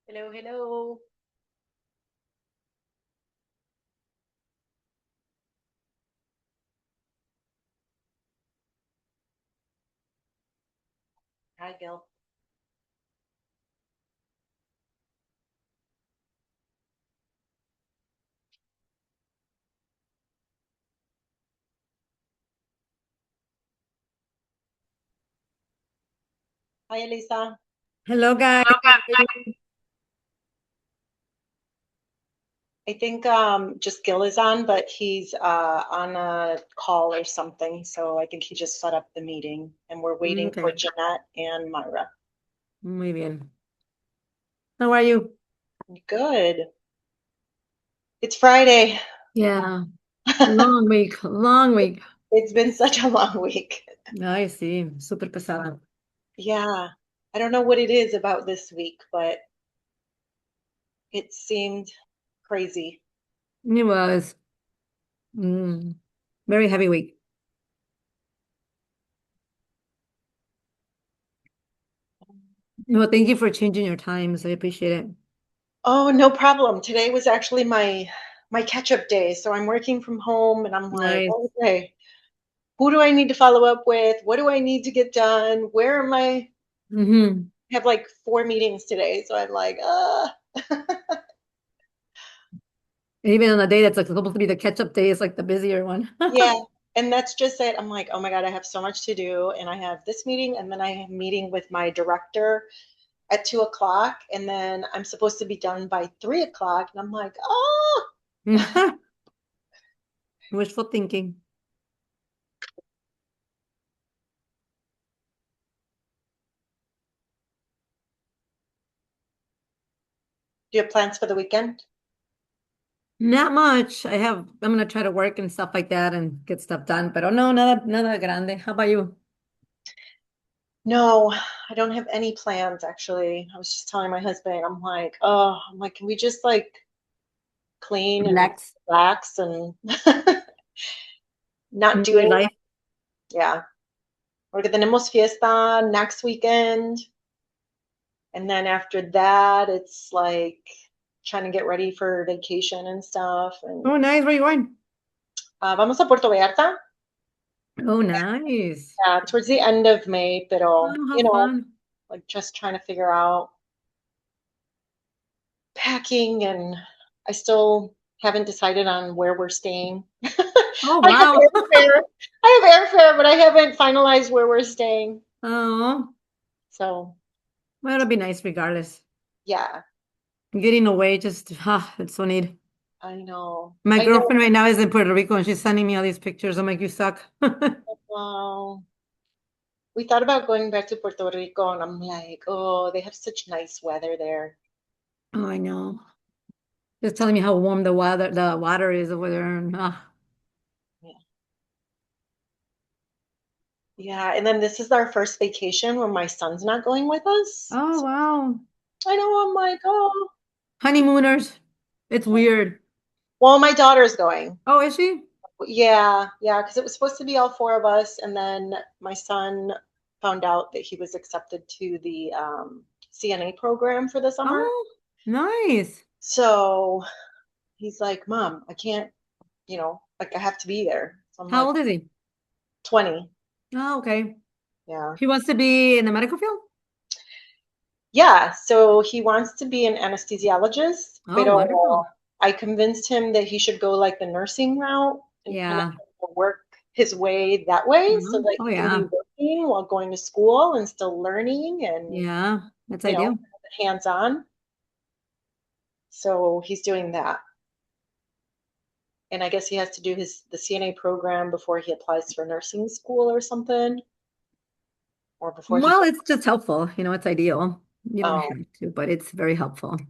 Hello, hello. Hi, Gil. Hi, Elisa. Hello, guys. How are you? I think just Gil is on, but he's on a call or something. So I think he just set up the meeting and we're waiting for Okay, Jeanette and Myra. muy bien. How are you? Good. It's Friday. Yeah, long week, long week. It's been such a long week. Ay, sí, súper pesada. Yeah. I don't know what it is about this week, but it seemed crazy. It was mm, very heavy week. Well, thank you for changing your times. I appreciate it. Oh, no problem. Today was actually my catch-up day. So I'm working from home and I'm like, Nice. okay. Who do I need to follow up with? What do I need to get done? Where am I? Mm-hmm. I have like 4 meetings today, so I'm like, Even on a day that's like supposed to be the catch-up day, it's like the busier one. yeah. And that's just it. I'm like, oh my God, I have so much to do. And I have this meeting, and then I have a meeting with my director at 2 o'clock, and then I'm supposed to be done by 3 o'clock. And I'm like, oh, Wishful thinking. do you have plans for the weekend? Not much. I'm gonna try to work and stuff like that and get stuff done. But oh no, nada grande. How about you? No, I don't have any plans actually. I was just telling my husband, I'm like, can we just like clean and Relax. relax and not do Enjoy anything? life. Yeah. Porque tenemos fiesta next weekend. And then after that, it's like trying to get ready for vacation and stuff. And Oh, nice. Where you going? vamos a Puerto Vallarta. Oh, nice. Yeah, towards the end of May, pero, Oh, have fun. like just trying to figure out packing and I still haven't decided on where we're staying. Oh, I have wow. airfare. I have airfare, but I haven't finalized where we're staying. Oh, So, well, it'll be nice regardless. yeah, Getting away, just, it's so neat. I know. My I know. girlfriend right now is in Puerto Rico and she's sending me all these pictures. I'm like, you suck. Well, we thought about going back to Puerto Rico, and I'm like, oh, they have such nice weather there. Oh, I know. Just telling me how warm the water is over there. And, Yeah. Yeah, and then this is our first vacation where my son's not going with us. oh, So wow. I know I'm like, oh, Honeymooners. It's weird. well, my daughter's going. Oh, is she? Yeah, yeah, because it was supposed to be all four of us, and then my son found out that he was accepted to the CNA program for the summer. Oh, nice. So he's like, Mom, I can't, like I have to be there. So I'm How like, old is he? 20. Oh, okay. Yeah. He wants to be in the medical field? Yeah, so he wants to be an anesthesiologist, Oh, but wonderful. I convinced him that he should go like the nursing route and kind Yeah. of work his way that way so Mhm. that Oh, he can be yeah. working while going to school and still learning and, Yeah. That's ideal. hands-on. So he's doing that. And I guess he has to do the CNA program before he applies for nursing school or something, or before he Well, goes. it's just helpful. It's ideal. You don't Oh, have to, but it's very helpful because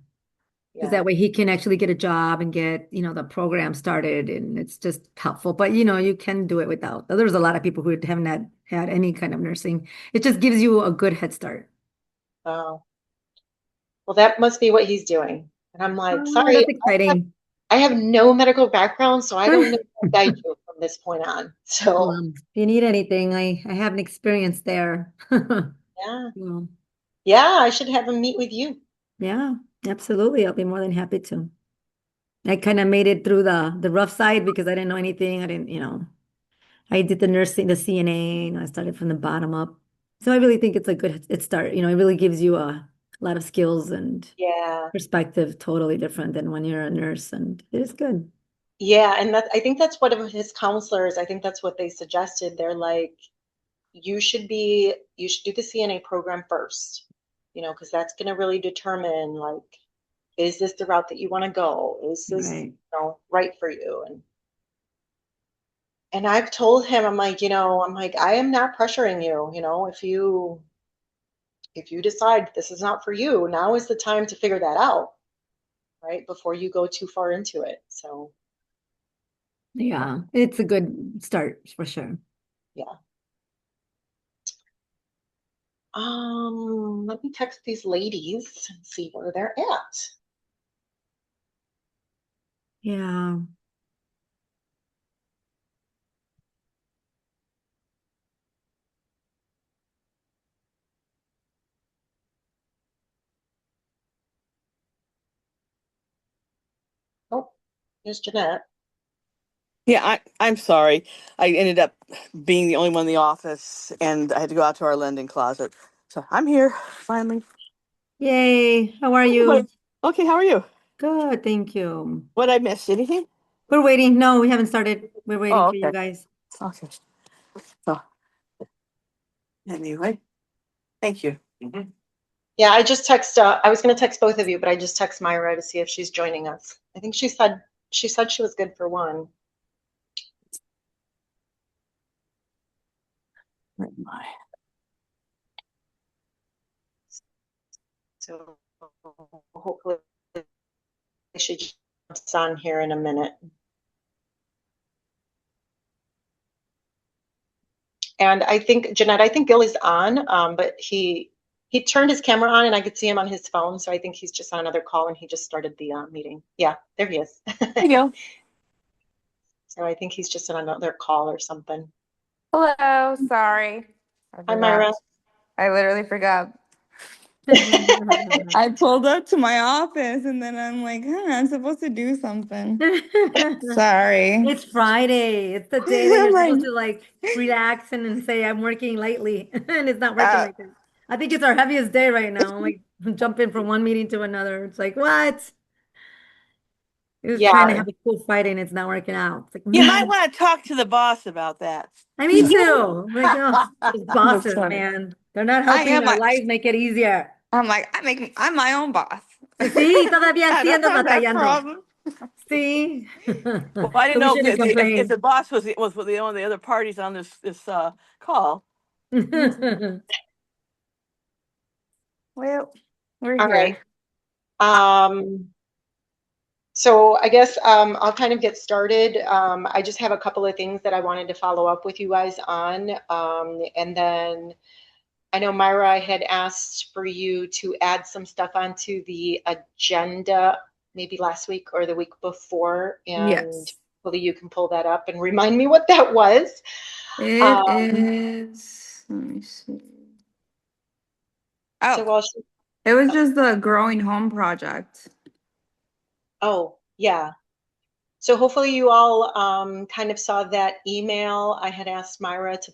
yeah. that way he can actually get a job and get, the program started and it's just helpful. But, you can do it without. There's a lot of people who haven't had any kind of nursing. It just gives you a good head start. Oh, well, that must be what he's doing. And I'm like, Oh, sorry, that's exciting. I have no medical background, so I don't know how to guide you from this point on. So, If you need anything, I have an experience there. yeah. Well, Yeah, I should have him meet with you. yeah. Absolutely. I'll be more than happy to. I kind of made it through the rough side because I didn't know anything. I didn't, I did the nursing, the CNA, I started from the bottom up. So I really think it's a good it start. It really gives you a lot of skills and Yeah. perspective, totally different than when you're a nurse, and it is good. Yeah, and I think that's what of his counselors, I think that's what they suggested. They're like, you should do the CNA program first, because that's going to really determine like, is this the route that you want to go? Is this, Right. right for you? And I've told him, I'm like, I am not pressuring you, if you decide this is not for you, now is the time to figure that out, right? Before you go too far into it. So, Yeah, it's a good start for sure. yeah. Let me text these ladies and see where they're at. Yeah. Oh, here's Jeanette. Yeah, I'm sorry. I ended up being the only one in the office and I had to go out to our lending closet. So I'm here finally. Yay. How are Everybody. you? Okay, how are you? Good, thank you. What I missed? Anything? We're waiting. No, we haven't started. We're waiting Oh, for you okay. guys. Okay. So anyway, thank you. Yeah, I was going to text both of you, but I just text Myra to see if she's joining us. I think she said she was good for one. Where am I? So hopefully she jumps on here in a minute. And I think Jeanette, I think Gil is on, but he turned his camera on and I could see him on his phone. So I think he's just on another call and he just started the meeting. Yeah, there he is. There you go. So I think he's just on another call or something. Hello, sorry. I Hi, Myra. forgot. I literally forgot. I pulled up to my office and then I'm like, I'm supposed to do something. Sorry. It's Friday. It's the day that I'm you're supposed like, to like relax and say, I'm working lightly. And it's not working uh, like that. I think it's our heaviest day right now. I'm like jumping from one meeting to another. It's like, what? It was trying to Yeah, have a cool Friday and it's not working out. It's like, You might man, want to talk to the boss about that. I need to. I'm like, oh, those that's bosses, funny. man. They're not I helping am our my, lives make it easier. I'm my own boss. Sí, todavía I sí don't andas have that batallando. problem. Sí. Well, I didn't So we know shouldn't if the complain. boss was one of the other parties on this call. Well, we're all right. here. Um, so I guess I'll kind of get started. I just have a couple of things that I wanted to follow up with you guys on. And then I know Myra had asked for you to add some stuff onto the agenda maybe last week or the week before, and Yes. hopefully you can pull that up and remind me what that was. It Um, is, let me see. so Oh, while she, it was just the growing home project. oh, yeah. So hopefully you all kind of saw that email. I had asked Myra to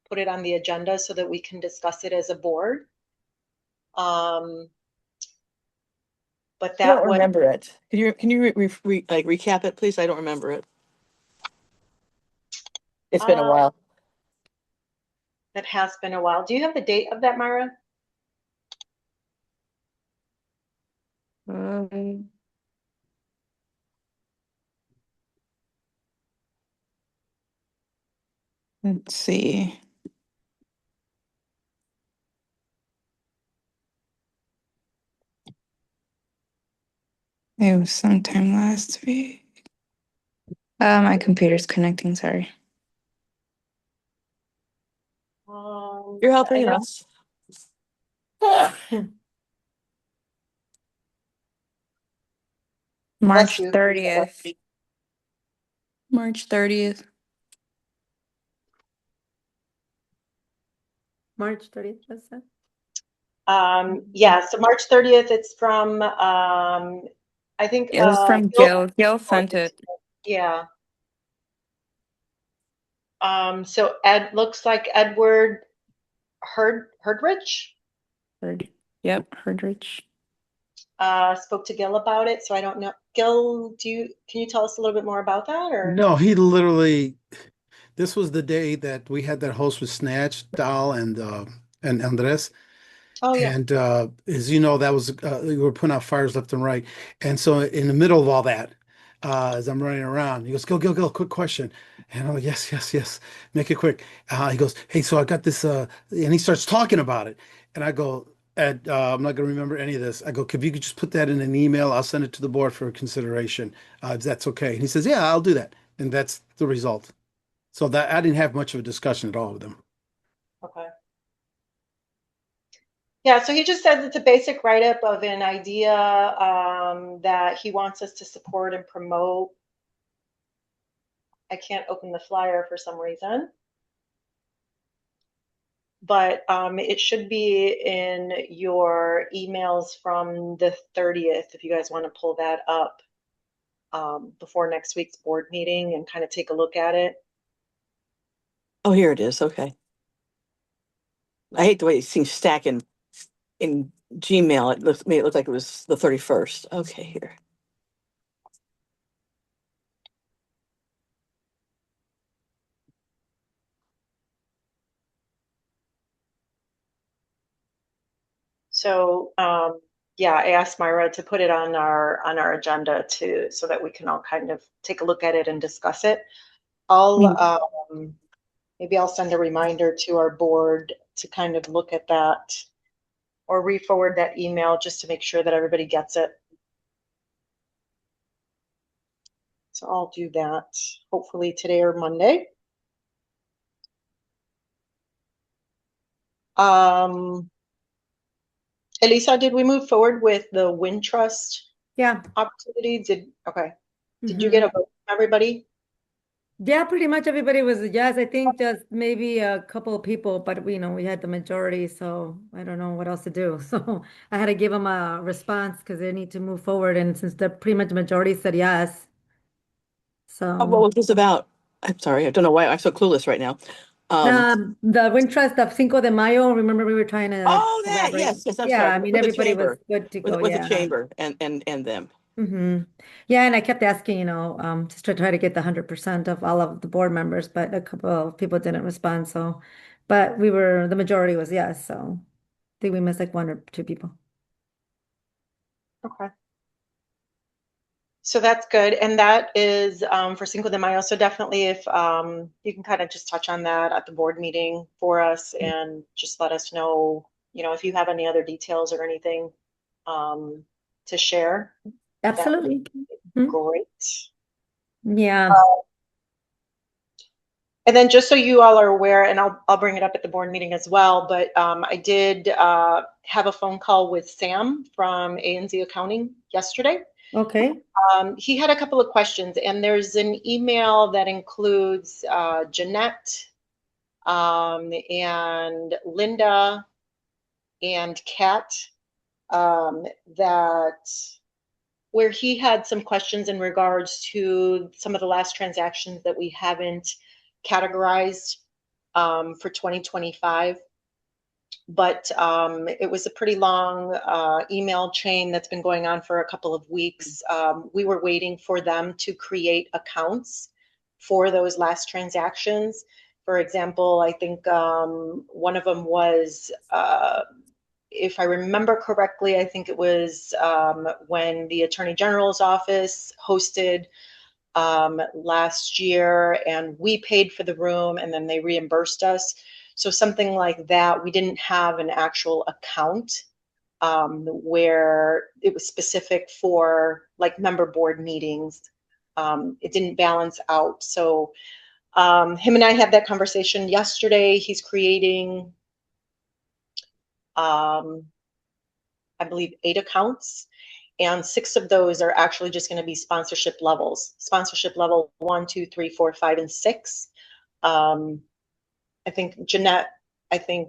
put it on the agenda so that we can discuss it as a board. Um, but I don't that was remember it. Can you like recap it, please? I don't remember it. It's been a uh, while. that has been a while. Do you have the date of that, Myra? Um, let's see. It was sometime last week. My computer's connecting, sorry. You're I helping know. us. Bless March you. 30th. March 30th. March 30th, was that? Yeah, so March 30th, it's from, I think, It was from Gil. Gil sent it. Yeah. So Ed, looks like Edward Herdrich, Yep, Herdrich. spoke to Gil about it. So I don't know. Gil, can you tell us a little bit more about that, or? No, he literally, this was the day that we had that host with Snatch, Dal, and Andres. Oh yeah. And as you know, that was we were putting out fires left and right. And so in the middle of all that, as I'm running around, he goes, Gil, quick question. And I'm like, yes, make it quick. He goes, hey, so I got this, and he starts talking about it. And I go, Ed, I'm not going to remember any of this. I go, if you could just put that in an email, I'll send it to the board for consideration. If that's okay. And he says, yeah, I'll do that. And that's the result. So that I didn't have much of a discussion at all with him. Okay. Yeah, so he just says it's a basic write-up of an idea that he wants us to support and promote. I can't open the flyer for some reason, but it should be in your emails from the 30th if you guys want to pull that up before next week's board meeting and kind of take a look at it. Oh, here it is. Okay. I hate the way it seems stacking in Gmail. Made it look like it was the 31st. Okay, here. So yeah, I asked Myra to put it on our agenda too, so that we can all kind of take a look at it and discuss it. Maybe I'll send a reminder to our board to kind of look at that or re-forward that email just to make sure that everybody gets it. So I'll do that hopefully today or Monday. Elisa, did we move forward with the Wind Trust opportunity? Okay. Did you get a vote from everybody? Yeah, pretty much everybody was a yes. I think just maybe a couple of people, but we had the majority, so I don't know what else to do. So I had to give them a response because they need to move forward, and since the pretty much majority said yes, What so was this about? I'm sorry, I don't know why I'm so clueless right now. the Wind Trust of Cinco de Mayo. Remember, we were trying to Oh, that collaborate. yes, I'm Yeah, sorry. I mean With the everybody was chamber, good to go. with the Yeah. chamber and them. Yeah, and I kept asking, just to try to get the 100% of all of the board members, but a couple of people didn't respond. So, but the majority was yes. So I think we missed like one or two people. Okay. So that's good. And that is for Cinco de Mayo. So definitely if you can kind of just touch on that at the board meeting for us and just let us know, if you have any other details or anything to share. Absolutely. That would be great. Yeah. And then just so you all are aware, and I'll bring it up at the board meeting as well, but I did have a phone call with Sam from A&Z Accounting yesterday. Okay. He had a couple of questions, and there's an email that includes Jeanette and Linda and Kat that where he had some questions in regards to some of the last transactions that we haven't categorized for 2025. But it was a pretty long email chain that's been going on for a couple of weeks. We were waiting for them to create accounts for those last transactions. For example, I think one of them was, if I remember correctly, I think it was when the Attorney General's office hosted last year, and we paid for the room and then they reimbursed us. So something like that. We didn't have an actual account where it was specific for like member board meetings. It didn't balance out. So him and I had that conversation yesterday. He's creating, I believe, 8 accounts. And 6 of those are actually just going to be sponsorship levels. Sponsorship level 1, 2, 3, 4, 5, and 6. I think Jeanette, I think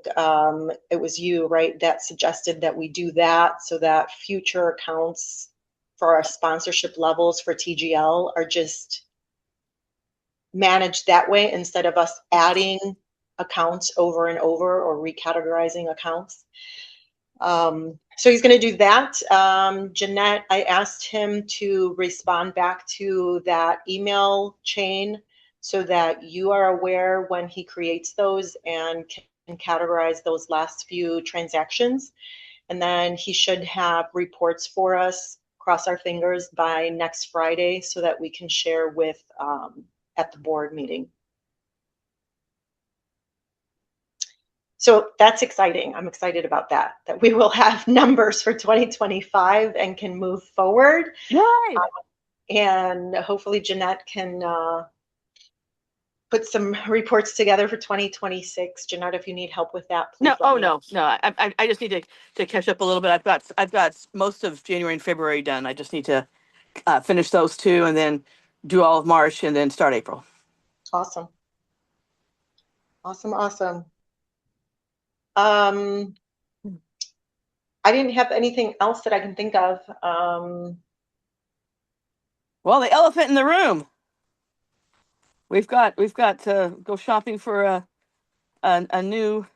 it was you, right, that suggested that we do that so that future accounts for our sponsorship levels for TGL are just managed that way instead of us adding accounts over and over or recategorizing accounts. So he's going to do that. Jeanette, I asked him to respond back to that email chain so that you are aware when he creates those and can categorize those last few transactions. And then he should have reports for us, cross our fingers, by next Friday so that we can share with at the board meeting. So that's exciting. I'm excited about that we will have numbers for 2025 and can move forward. Right. And hopefully Jeanette can put some reports together for 2026. Jeanette, if you need help with that, please No, let oh me know. no, no. I just need to catch up a little bit. I've got most of January and February done. I just need to finish those two and then do all of March and then start April. Awesome. Awesome, awesome. I didn't have anything else that I can think of. Well, the elephant in the room. We've got to go shopping for a new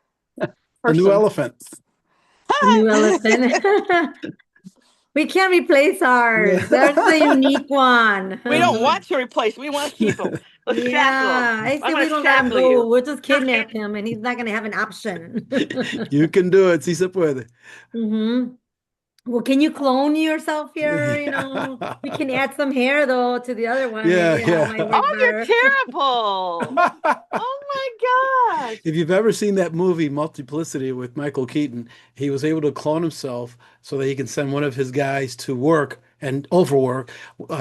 A person. new elephant. A new elephant. We can't replace ours. There's the unique one. We don't want to replace. We want to keep him. Let's shackle him. Yeah, I say I'm we going to don't let him shackle go. you. We'll just kidnap him and he's not going to have an option. You can do it. Si se puede. Mm-hmm. Well, can you clone yourself here? You Yeah. know, we can add some hair though to the other one. Yeah, Maybe that might yeah. work Oh, you're better. terrible. Oh my gosh. If you've ever seen that movie Multiplicity with Michael Keaton, he was able to clone himself so that he can send one of his guys to work and overwork.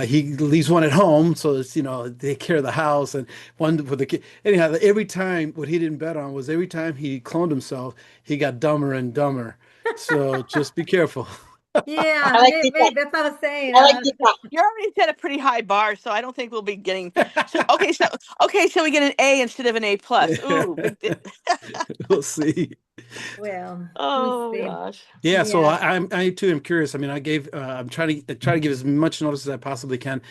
He leaves one at home, so it's, they take care of the house and one for the kid. Anyhow, every time, what he didn't bet on was every time he cloned himself, he got dumber and dumber. So just be careful. Yeah, I like maybe that's what I was saying. I like Deepak. You already set a pretty high bar, so I don't think we'll be getting. So we get an A instead of an A plus. Ooh, We'll see. Well, we'll oh see. gosh. Yeah, so Yeah. I too am curious. I mean, I'm trying to give as much notice as I possibly can,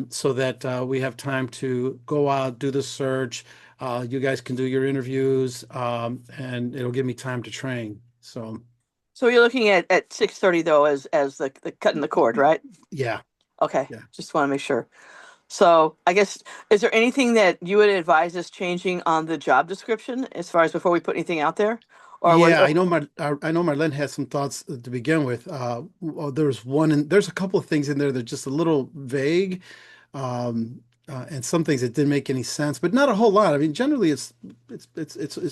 so that we have time to go out, do the search. You guys can do your interviews, and it'll give me time to train. So you're looking at 6:30 though as the cutting the cord, right? Yeah, Okay. yeah. Just want to make sure. So I guess, is there anything that you would advise us changing on the job description as far as before we put anything out there? Or Yeah, I know Marlene has some thoughts to begin with. Well, there's a couple of things in there that are just a little vague, and some things that didn't make any sense, but not a whole lot. I mean, generally it's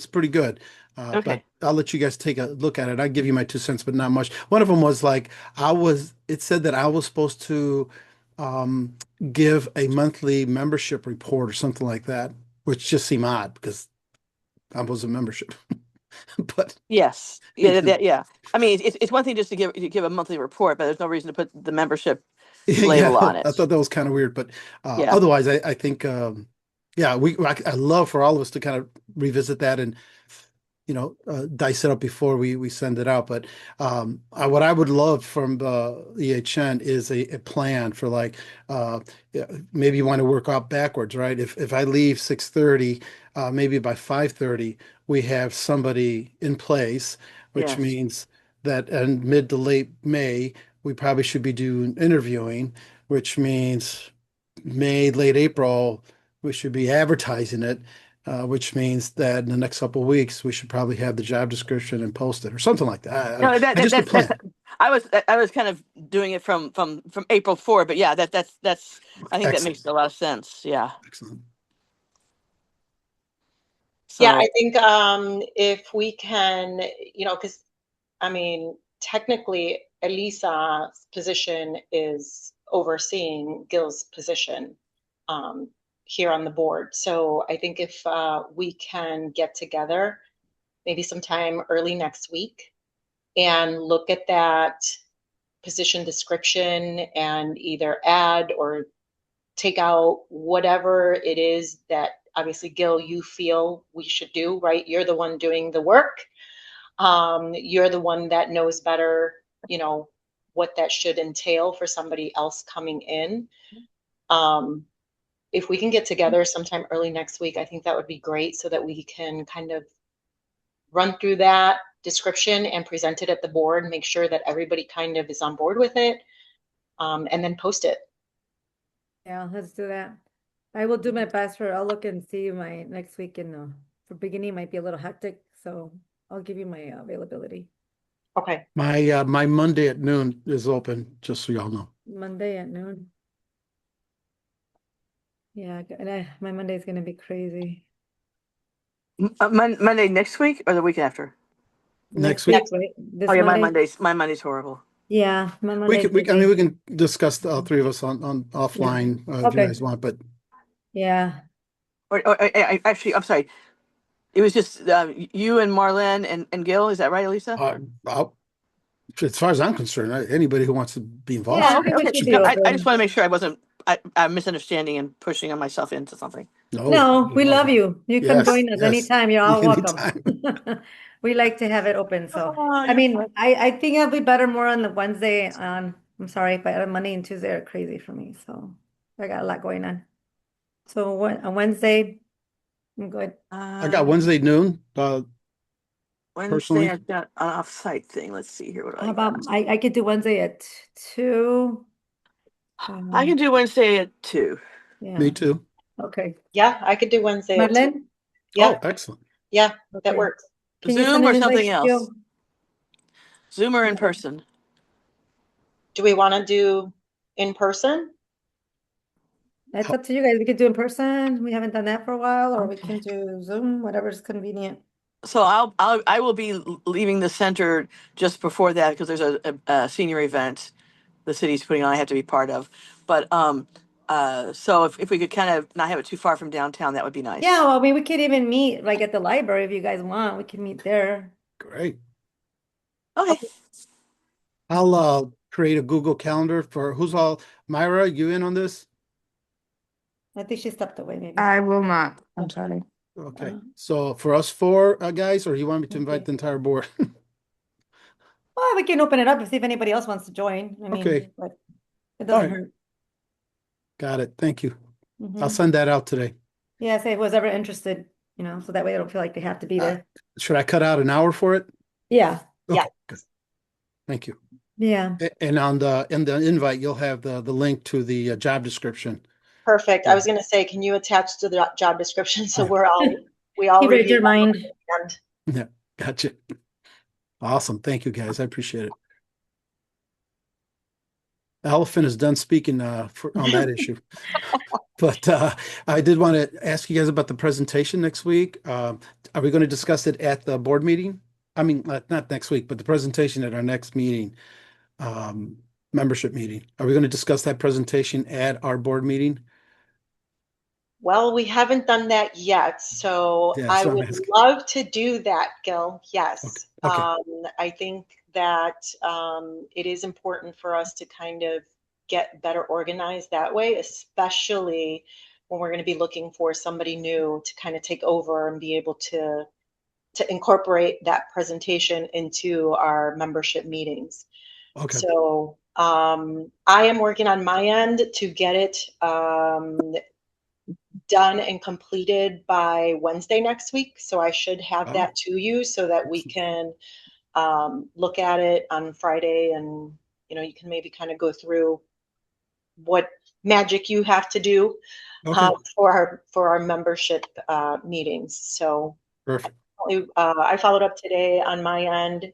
pretty good. But okay. I'll let you guys take a look at it. I'll give you my 2 cents, but not much. One of them was like it said that I was supposed to um, give a monthly membership report or something like that, which just seemed odd because I was a membership. But Yes. Yeah. I mean, it's one thing just to give a monthly report, but there's no reason to put the membership yeah, label on I it. thought that was kind of weird. But Yeah. otherwise, I think, yeah, I love for all of us to kind of revisit that and dice it up before we send it out. But what I would love from the EHN is a plan for like, yeah, maybe you want to work out backwards, right? If I leave 6:30, maybe by 5:30 we have somebody in place, which Yes. means that in mid to late May we probably should be doing interviewing, which means May, late April, we should be advertising it, which means that in the next couple of weeks, we should probably have the job description and post it or something like that. No, Just a that's plan. I was kind of doing it from April 4, but yeah, that's I think that Excellent. makes a lot of sense. Yeah. Excellent. Yeah, So I think if we can, because I mean, technically, Elisa's position is overseeing Gil's position here on the board. So I think if we can get together, maybe sometime early next week, and look at that position description and either add or take out whatever it is that obviously, Gil, you feel we should do, right? You're the one doing the work. You're the one that knows better, what that should entail for somebody else coming in. If we can get together sometime early next week, I think that would be great so that we can kind of run through that description and present it at the board, make sure that everybody kind of is on board with it, and then post it. Yeah, let's do that. I will do my best I'll look and see my next week for beginning might be a little hectic, so I'll give you my availability. Okay. My Monday at noon is open, just so y'all know. Monday at noon. Yeah, and my Monday is gonna be crazy. Monday next week or the week after? Next week. Right? This Oh yeah, Monday? my Monday's horrible. Yeah, my We Monday's can, we busy. can discuss all three of us on offline if you Okay. guys want, but Yeah. Actually, I'm sorry. It was just you and Marlene and Gil. Is that right, Elisa? as far as I'm concerned, anybody who wants to be involved. Yeah, I Oh, think we should be No, I just open. want to make sure I wasn't I'm misunderstanding and pushing on myself into something. No, we love you. You come Yes, join us yes. anytime. You're all welcome. Anytime. We like to have it open. So, Oh, I mean, I think it'll be better more on the Wednesday I'm sorry, but on Monday and Tuesday are crazy for me. So I got a lot going on. So on Wednesday, I'm good. I got Wednesday noon. Wednesday, personally. I've got an off-site thing. Let's see here. What do How I got? about I could do Wednesday at 2. I can do Wednesday at 2. Yeah. Me too. Okay. Yeah, I could do Wednesday at 2. Marlene? Yeah, Oh, excellent. yeah, that Okay. works. Can you Zoom send or an invite, something else? Gil? Zoom or in person? Do we want to do in person? It's up to you guys. We could do in person. We haven't done that for a while, or we Okay. can do Zoom, whatever's convenient. So I will be leaving the center just before that because there's a senior event the city's putting on. I have to be part of, but so if we could kind of not have it too far from downtown, that would be nice. Yeah, well, I mean, we could even meet like at the library if you guys want. We can meet there. Great. Okay. I'll create a Google Calendar for who's all. Myra, you in on this? I think she stepped away, maybe. I will not. I'm sorry. Okay. So for us four guys, or you want me to invite Okay. the entire board? Well, we can open it up and see if anybody else wants to join. I mean, Okay. but it doesn't All right. hurt. Got it. Thank you. I'll Mhm. send that out today. Yeah, say who's ever interested, so that way they don't feel like they have to be there. Should I cut out an hour for it? Yeah, Yeah. Okay, good. Thank you. yeah. And in the invite, you'll have the link to the job description. Perfect. I was going to say, can you attach to the job description so we all Keep it in review your mind. that? Yeah, gotcha. Awesome. Thank you, guys. I appreciate it. Elephant is done speaking on that issue. But I did want to ask you guys about the presentation next week. Are we going to discuss it at the board meeting? I mean, not next week, but the presentation at our next meeting, membership meeting. Are we going to discuss that presentation at our board meeting? Well, we haven't done that yet, so Yeah, I so I'm would asking. love to do that, Gil. Yes. Okay. I think that it is important for us to kind of get better organized that way, especially when we're going to be looking for somebody new to kind of take over and be able to incorporate that presentation into our membership meetings. Okay. So I am working on my end to get it done and completed by Wednesday next week. So I should have that to you so that we can look at it on Friday, and you can maybe kind of go through what magic you have to do for our membership meetings. So Perfect. I followed up today on my end.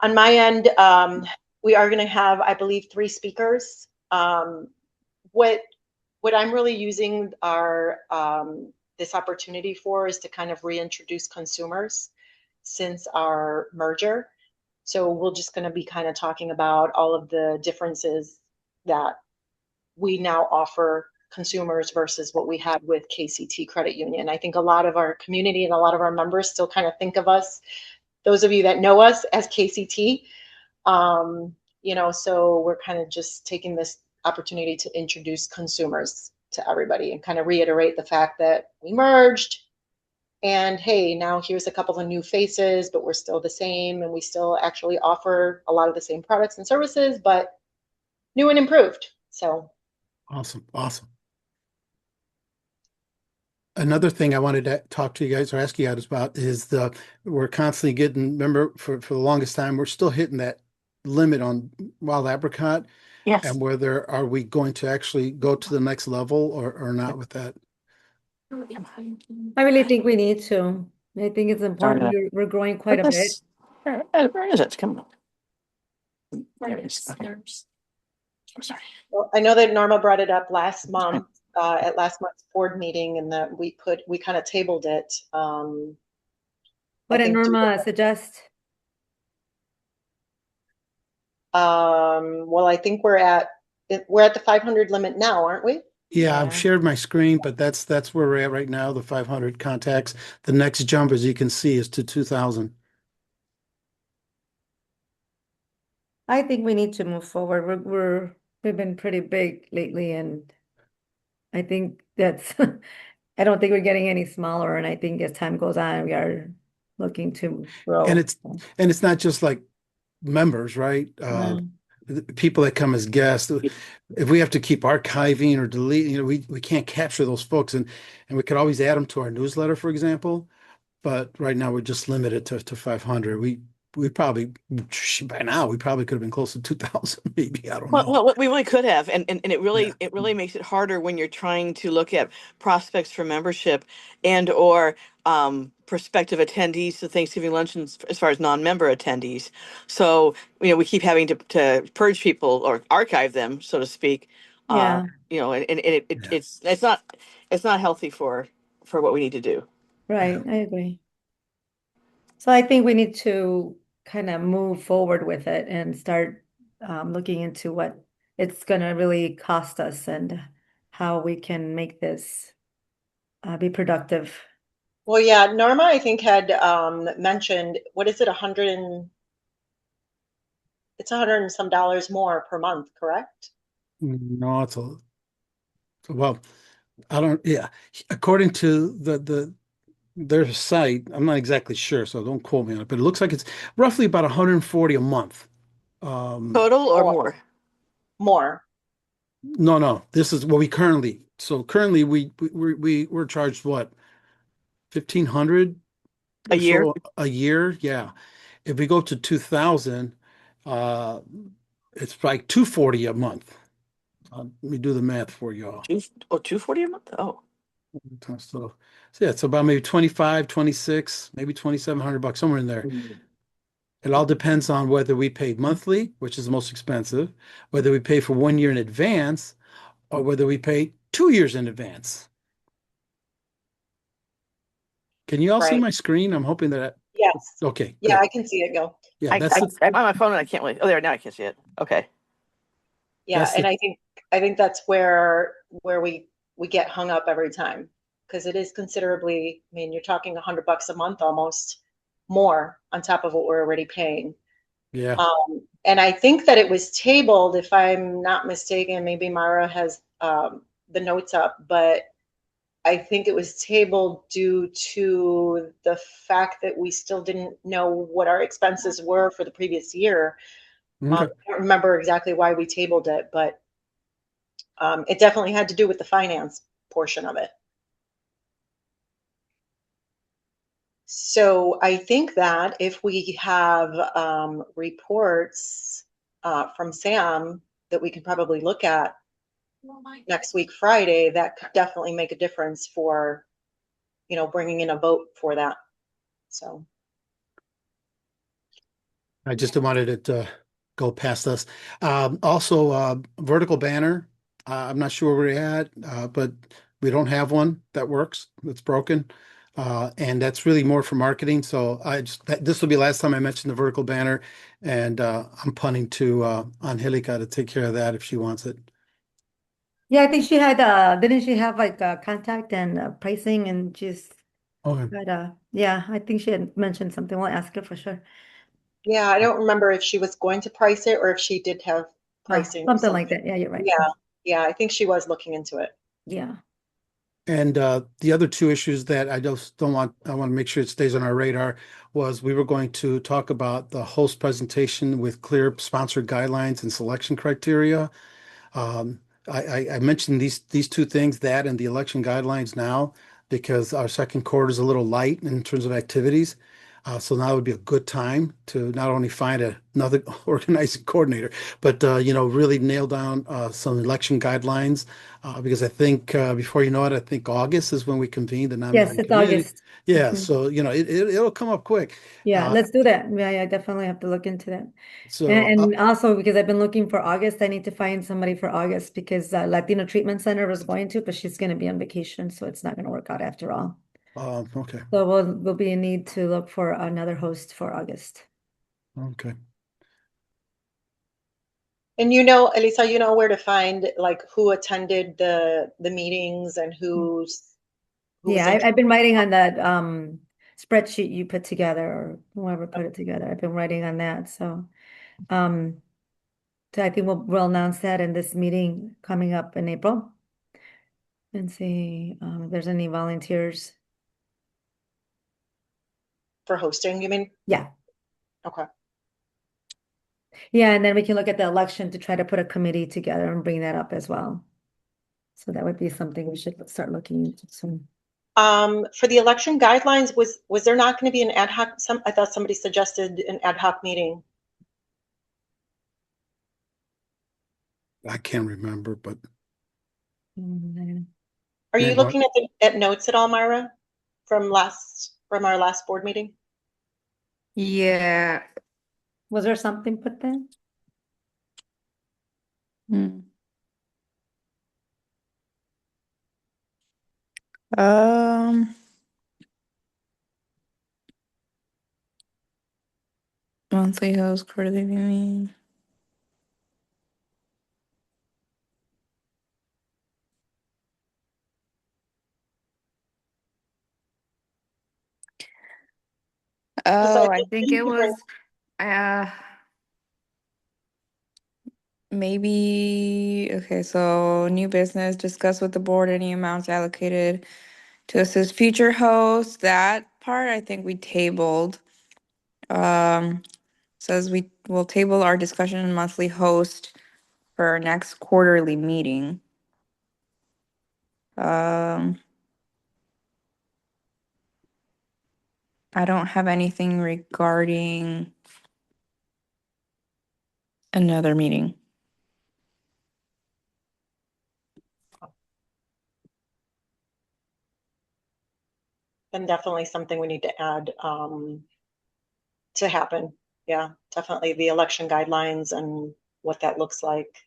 On my end, we are going to have, I believe, 3 speakers. What I'm really using this opportunity for is to kind of reintroduce consumers since our merger. So we're just going to be kind of talking about all of the differences that we now offer consumers versus what we had with KCT Credit Union. I think a lot of our community and a lot of our members still kind of think of us, those of you that know us, as KCT. So we're kind of just taking this opportunity to introduce consumers to everybody and kind of reiterate the fact that we merged. And hey, now here's a couple of new faces, but we're still the same, and we still actually offer a lot of the same products and services, but new and improved. So Awesome. Awesome. Another thing I wanted to talk to you guys or ask you guys about is we're constantly getting, remember, for the longest time, we're still hitting that limit on wild apricot, Yes. and whether are we going to actually go to the next level or not with that. I really think we need to. I think it's important. We're growing quite a bit. Where is it? Come on. There it is. Okay. I'm sorry. well, I know that Norma brought it up last month at last month's board meeting, and that we kind of tabled it. What did think Norma suggest? well, I think we're at the 500 limit now, aren't we? Yeah, I've Yeah. shared my screen, but that's where we're at right now, the 500 contacts. The next jump, as you can see, is to 2,000. I think we need to move forward. We've been pretty big lately, and I think that's I don't think we're getting any smaller, and I think as time goes on, we are looking to grow. And it's not just like members, right? Mm. People that come as guests. If we have to keep archiving or deleting, we can't capture those folks, and we could always add them to our newsletter, for example. But right now we're just limited to 500. We probably by now we probably could have been close to 2,000, maybe. I don't know. Well, we really could have, and it Yeah. really makes it harder when you're trying to look at prospects for membership and or prospective attendees to Thanksgiving luncheons as far as non-member attendees. So we keep having to purge people or archive them, so to speak. Yeah, And Yeah. it's not healthy for what we need to do. right. I agree. So I think we need to kind of move forward with it and start looking into what it's going to really cost us and how we can make this be productive. Well, yeah, Norma, I think, had mentioned, what is it, it's $100 and some dollars more per month, correct? No, well, I don't, yeah. According to their site, I'm not exactly sure, so don't quote me on it, but it looks like it's roughly about 140 a month. Total or Or more? more. No, this is what currently we're charged what, 1,500 A or year? so a year? Yeah. If we go to 2,000, uh, it's like 240 a month. Let me do the math for y'all. 240 a month? Oh. So yeah, it's about maybe 25, 26, maybe 2,700 bucks, somewhere in there. It all depends on whether we pay monthly, which is the most expensive, whether we pay for 1 year in advance, or whether we pay 2 years in advance. Can you all see Right. my screen? I'm hoping that. Yes. Okay, Yeah, good. I can see it go. Yeah, that's I'm on my phone and I can't really. Oh, there, now I can see it. Okay. Yeah, that's and the I think that's where we get hung up every time, because it is considerably, I mean, you're talking $100 a month almost more on top of what we're already paying. yeah. And I think that it was tabled, if I'm not mistaken, maybe Mara has the notes up, but I think it was tabled due to the fact that we still didn't know what our expenses were for the previous year. I Okay. don't remember exactly why we tabled it, but it definitely had to do with the finance portion of it. So I think that if we have reports from Sam that we can probably look at next week, Friday, that could definitely make a difference for, bringing in a vote for that. So. I just wanted it to go past us. Also, vertical banner. I'm not sure where we're at, but we don't have one that works. That's broken. And that's really more for marketing. So this will be the last time I mention the vertical banner, and I'm punting to Angelica to take care of that if she wants it. Yeah, I think she had didn't she have like contact and pricing and just Okay. had yeah, I think she had mentioned something. We'll ask her for sure. Yeah, I don't remember if she was going to price it or if she did have pricing or Something like something. that. Yeah, you're right. Yeah, I think she was looking into it. Yeah. And the other two issues that I just don't want, I want to make sure it stays on our radar was we were going to talk about the host presentation with clear sponsored guidelines and selection criteria. Um, I mentioned these two things, that and the election guidelines now, because our second quarter is a little light in terms of activities. So now would be a good time to not only find another organizing coordinator, but really nail down some election guidelines. Because I think before you know it, I think August is when we convene the Yes, nominating it's committee. August. Yeah, Mhm. so it'll come up quick. Yeah, Uh, let's do that. Yeah, I definitely have to look into that. so And also because I've been looking for August, I need to find somebody for August because Latino Treatment Center was going to, but she's going to be on vacation, so it's not going to work out after all. okay, So we'll be in need to look for another host for August. okay. And Elisa, where to find like who attended the meetings and who was Yeah, interested. I've been writing on that spreadsheet you put together or whoever put it together. I've been writing on that. Um so I think we'll announce that in this meeting coming up in April and see if there's any volunteers. For hosting, you mean? Yeah. Okay. Yeah, and then we can look at the election to try to put a committee together and bring that up as well. So that would be something we should start looking into soon. For the election guidelines, was there not going to be an ad hoc? I thought somebody suggested an ad hoc meeting. I can't remember, but Are yeah, you looking at notes at all, Myra, from our last board meeting? Yeah. Was there something put there? Hmm. Um, monthly host, quarterly meeting. Because I Oh, I think think it you bring was uh maybe okay, so new business, discuss with the board any amounts allocated to assist future hosts. That part I think we tabled. Um, says we will table our discussion on monthly host for our next quarterly meeting. Um, I don't have anything regarding another meeting. then definitely something we need to add to happen. Yeah, definitely the election guidelines and what that looks like.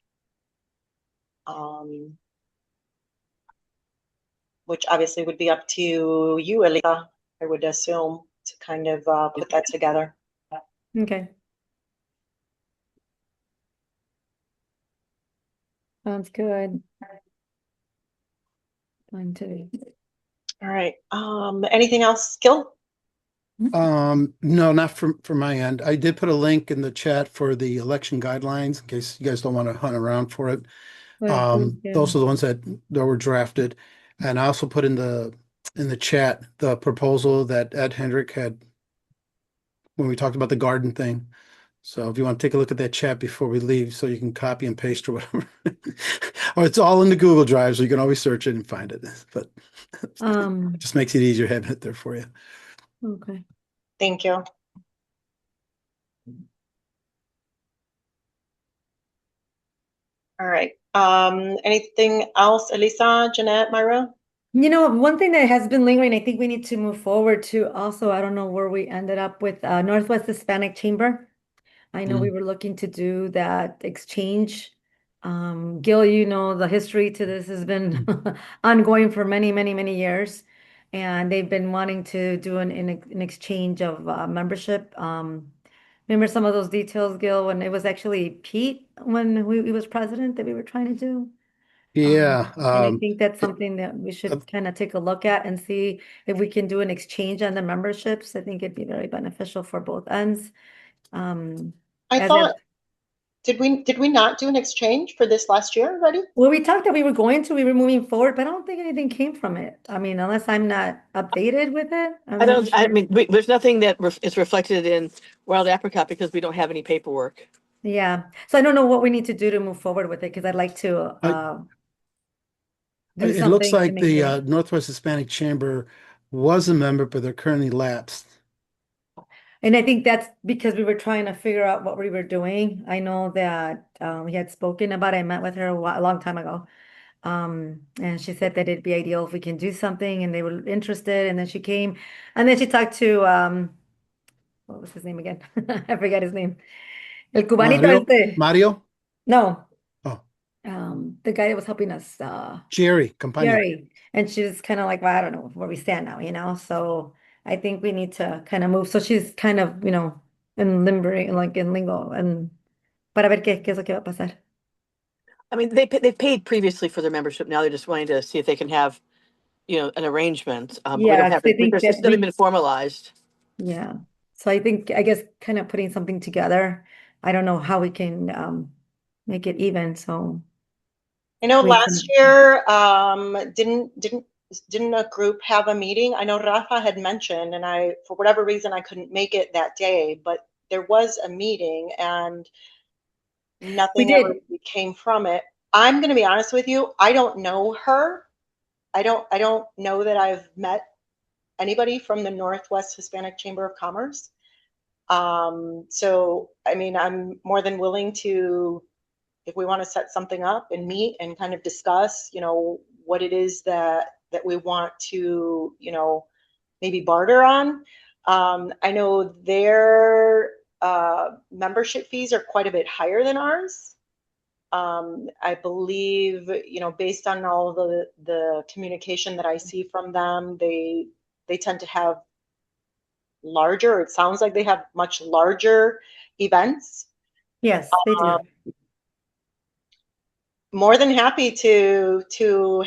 Um, which obviously would be up to you, Elisa, I would assume, to kind of put that together. Okay. Sounds good. Fine too. All right. Anything else, Gil? No, not from my end. I did put a link in the chat for the election guidelines in case you guys don't want to hunt around for it. Well, thank Those you. are the ones that were drafted. And I also put in the chat the proposal that Ed Hendrick had when we talked about the garden thing. So if you want to take a look at that chat before we leave, so you can copy and paste or whatever. Or it's all in the Google Drive, so you can always search it and find it. But it just makes it easier having it there for you. Okay. Thank you. All right. Anything else, Elisa, Jeanette, Myra? One thing that has been lingering, I think we need to move forward to also, I don't know where we ended up with Northwest Hispanic Chamber. I know we were looking to do that exchange. Gil, the history to this has been ongoing for many, many, many years. And they've been wanting to do an exchange of membership. Remember some of those details, Gil, when it was actually Pete when he was president that we were trying to do? Yeah. And I think that's It- something that we uh, should kind of take a look at and see if we can do an exchange on the memberships. I think it'd be very beneficial for both ends. I As thought it, Did we not do an exchange for this last year already? Well, we talked that we were moving forward, but I don't think anything came from it. I mean, unless I'm not updated with it, I'm I not don't, I sure. mean, there's nothing that is reflected in Wild Apricot because we don't have any paperwork. Yeah. So I don't know what we need to do to move forward with it because I'd like to I, do it looks something to like make the it. Northwest Hispanic Chamber was a member, but they're currently lapsed. And I think that's because we were trying to figure out what we were doing. I know that we had spoken about it. I met with her a long time ago. And she said that it'd be ideal if we can do something and they were interested. And then she came and then she talked to what was his name again? I forgot his name. El cubanito este. Mario? No, Oh, the guy that was helping us, Jerry Campagna. Gary. And she was kind of like, well, I don't know where we stand now, you know? So I think we need to kind of move. So she's kind of, in limbering, like in lingo, and para ver qué es lo que va a pasar. I mean, they've paid previously for their membership. Now they're just wanting to see if they can have, an arrangement. But we don't Yeah, have 'cause I it. think It's that nothing been formalized. yeah. So I guess kind of putting something together. I don't know how we can make it even. So I know we last can, year, didn't a group have a meeting? I know Rafa had mentioned, and for whatever reason, I couldn't make it that day, but there was a meeting and we nothing ever did. really came from it. I'm going to be honest with you. I don't know her. I don't know that I've met anybody from the Northwest Hispanic Chamber of Commerce. So, I mean, I'm more than willing to, if we want to set something up and meet and kind of discuss, what it is that we want to, maybe barter on. I know their membership fees are quite a bit higher than ours. I believe, based on all the communication that I see from them, they tend to have larger. It sounds like they have much larger events. Yes, they do. More than happy to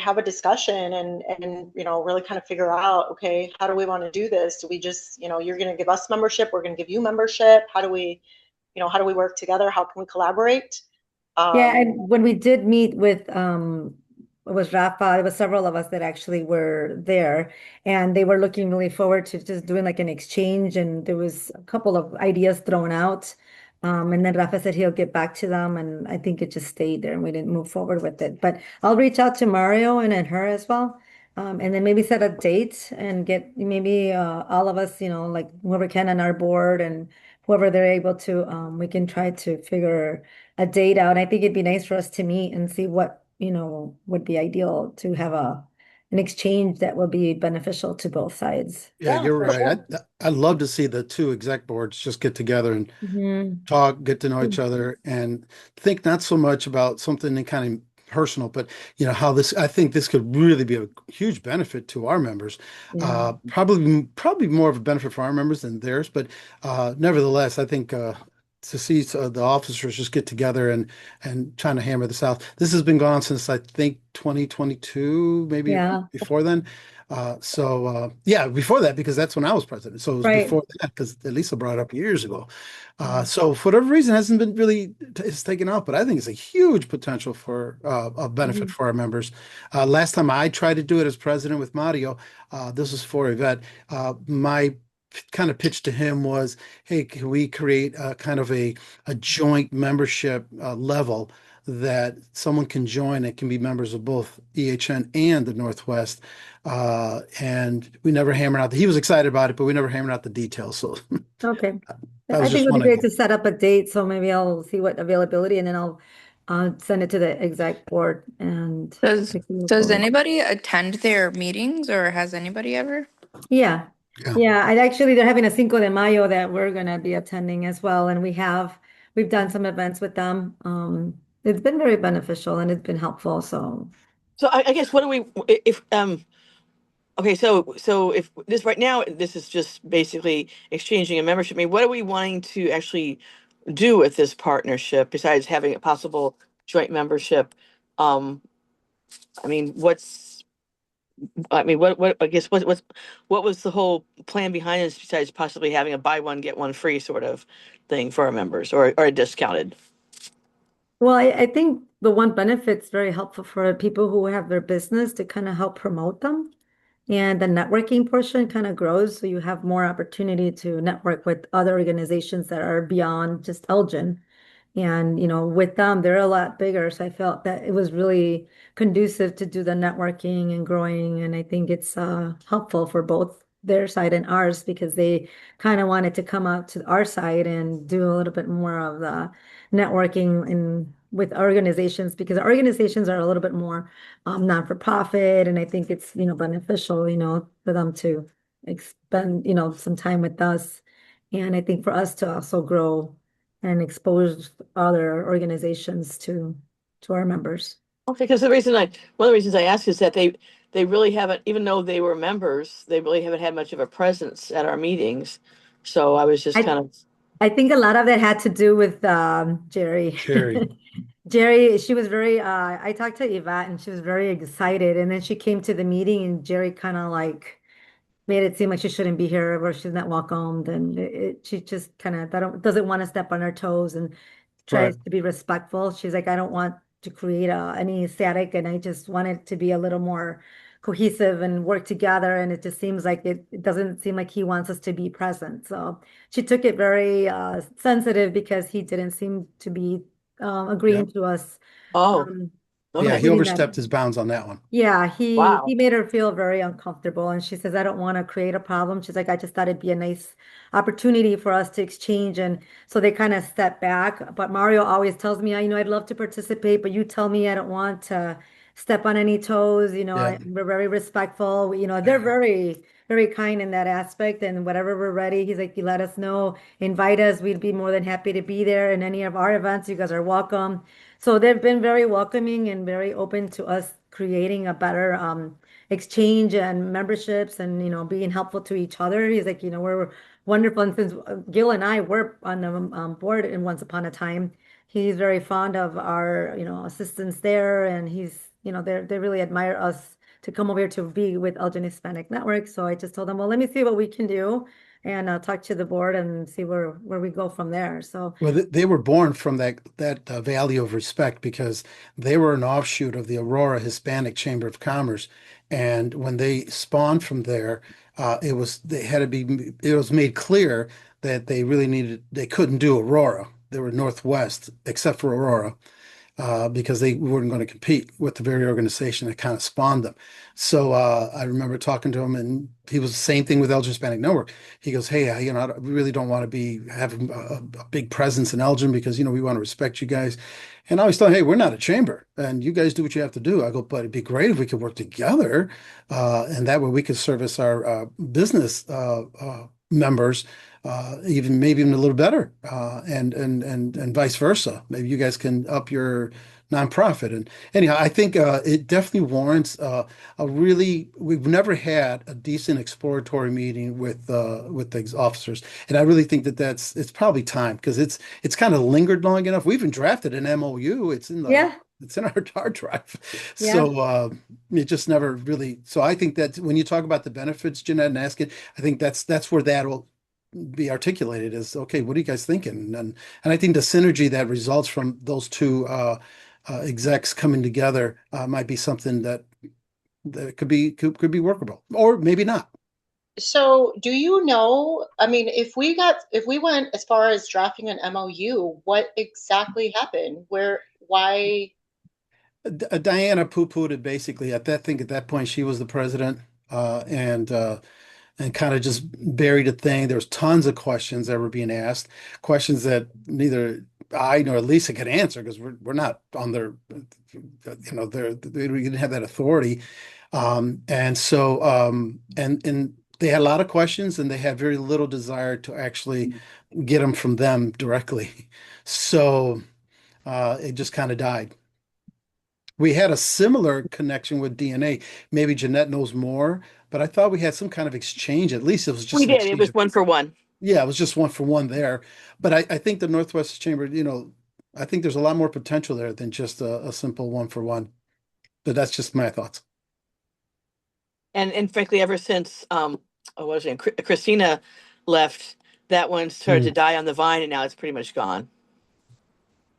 have a discussion and really kind of figure out, okay, how do we want to do this? Do we just, you're going to give us membership, we're going to give you membership? How do we work together? How can we collaborate? Yeah, Um, and when we did meet with it was Rafa, it was several of us that actually were there, and they were looking really forward to just doing like an exchange, and there was a couple of ideas thrown out. And then Rafa said he'll get back to them, and I think it just stayed there and we didn't move forward with it. But I'll reach out to Mario and then her as well. And then maybe set a date and get maybe all of us, like whoever can on our board and whoever they're able to, we can try to figure a date out. I think it'd be nice for us to meet and see what, would be ideal to have an exchange that will be beneficial to both sides. Yeah, yeah, you're for right. sure. I'd love to see the two exec boards just get together and Mhm. talk, get to know each other, and think not so much about something kind of personal, but how I think this could really be a huge benefit to our members. Yeah. Probably more of a benefit for our members than theirs, but nevertheless, I think to see the officers just get together and trying to hammer this out. This has been going on since I think 2022, maybe Yeah. before then. Yeah, before that, because that's when I was president. So it was Right. before that, because Lisa brought it up years ago. So for whatever reason, it hasn't been really it's taken off, but I think it's a huge potential for a benefit Mhm. for our members. Last time I tried to do it as president with Mario, this was for Yvette. My kind of pitch to him was, hey, can we create a kind of a joint membership level that someone can join and can be members of both EHN and the Northwest? And we never hammered out. He was excited about it, but we never hammered out the details. So Okay. that I was think just it would be one great idea. to set up a date. So maybe I'll see what availability and then I'll send it to the exec board and Does we can move does forward. anybody attend their meetings or has anybody ever? Yeah. Yeah. Yeah. I actually they're having a Cinco de Mayo that we're gonna be attending as well. And we've done some events with them. It's been very beneficial and it's been helpful. So So I guess what do we if okay, so if this right now this is just basically exchanging a membership. I mean, what are we wanting to actually do with this partnership besides having a possible joint membership? Um, I mean, what I guess what was the whole plan behind this besides possibly having a buy one get one free sort of thing for our members or a discounted? Well, I think the one benefit's very helpful for people who have their business to kind of help promote them. And the networking portion kind of grows, so you have more opportunity to network with other organizations that are beyond just Elgin. And, with them, they're a lot bigger. So I felt that it was really conducive to do the networking and growing. And I think it's helpful for both their side and ours because they kind of wanted to come out to our side and do a little bit more of the networking in with organizations because organizations are a little bit more non-for-profit, and I think it's, beneficial, for them to spend, some time with us. And I think for us to also grow and expose other organizations to our members. Okay, because one of the reasons I ask is that they really haven't, even though they were members, they really haven't had much of a presence at our meetings. So I was just I kind of, I think a lot of that had to do with Jerry. Jerry. Jerry, she was very I talked to Yvette and she was very excited. And then she came to the meeting and Jerry kind of like made it seem like she shouldn't be here or she's not welcomed. And she just kind of doesn't want to step on her toes and Right. tries to be respectful. She's like, I don't want to create any static, and I just want it to be a little more cohesive and work together. And it just seems like it doesn't seem like he wants us to be present. So she took it very sensitive because he didn't seem to be agreeing Yep. to us oh, um, Yeah, okay. he including that. overstepped his bounds on that one. Yeah, he Wow. made her feel very uncomfortable, and she says, "I don't want to create a problem." She's like, "I just thought it'd be a nice opportunity for us to exchange." And so they kind of step back. But Mario always tells me, I'd love to participate, but you tell me I don't want to step on any toes. Yeah. We're very respectful. They're very, very kind in that aspect. And whatever we're ready, he's like, you let us know, invite us. We'd be more than happy to be there in any of our events. You guys are welcome. So they've been very welcoming and very open to us creating a better exchange and memberships and, being helpful to each other. He's like, we're wonderful. And since Gil and I were on the board in once upon a time, he's very fond of our, assistants there. And he's, they really admire us to come over here to be with Elgin Hispanic Network. So I just told them, well, let me see what we can do and talk to the board and see where we go from there. So Well, they were born from that value of respect because they were an offshoot of the Aurora Hispanic Chamber of Commerce, and when they spawned from there, it was made clear that they couldn't do Aurora. They were Northwest, except for Aurora, because they weren't going to compete with the very organization that kind of spawned them. So I remember talking to him, and he was the same thing with Elgin Hispanic Network. He goes, "Hey, I really don't want to be having a big presence in Elgin because we want to respect you guys." And I always thought, "Hey, we're not a chamber, and you guys do what you have to do." I go, "But it'd be great if we could work together, and that way we could service our business members." Even maybe even a little better, and vice versa. Maybe you guys can up your nonprofit. And anyhow, I think it definitely warrants a really. We've never had a decent exploratory meeting with the officers, and I really think it's probably time because it's kind of lingered long enough. We even drafted an MOU. yeah, It's in our hard drive. yeah. So it just never really. So I think that when you talk about the benefits, Jeanette, and ask it, I think that's where that'll be articulated as okay, what are you guys thinking? And I think the synergy that results from those two execs coming together might be something that could be workable, or maybe not. So, do you know, I mean, if we went as far as drafting an MOU, what exactly happened? Why? Diana poo-pooed it basically. At that point, she was the president, and kind of just buried a thing. There was tons of questions that were being asked, questions that neither I nor Lisa could answer because we're not on their, we didn't have that authority. And they had a lot of questions and they had very little desire to actually get them from them directly. So it just kind of died. We had a similar connection with DNA. Maybe Jeanette knows more, but I thought we had some kind of exchange. At least it was We just an did. It exchange. was one for one. Yeah, it was just one for one there. But I think the Northwest Chamber, I think there's a lot more potential there than just a simple one for one. But that's just my thoughts. And frankly, ever since what was it, Christina left, that one started Hmm, to die on the vine, and now it's pretty much gone.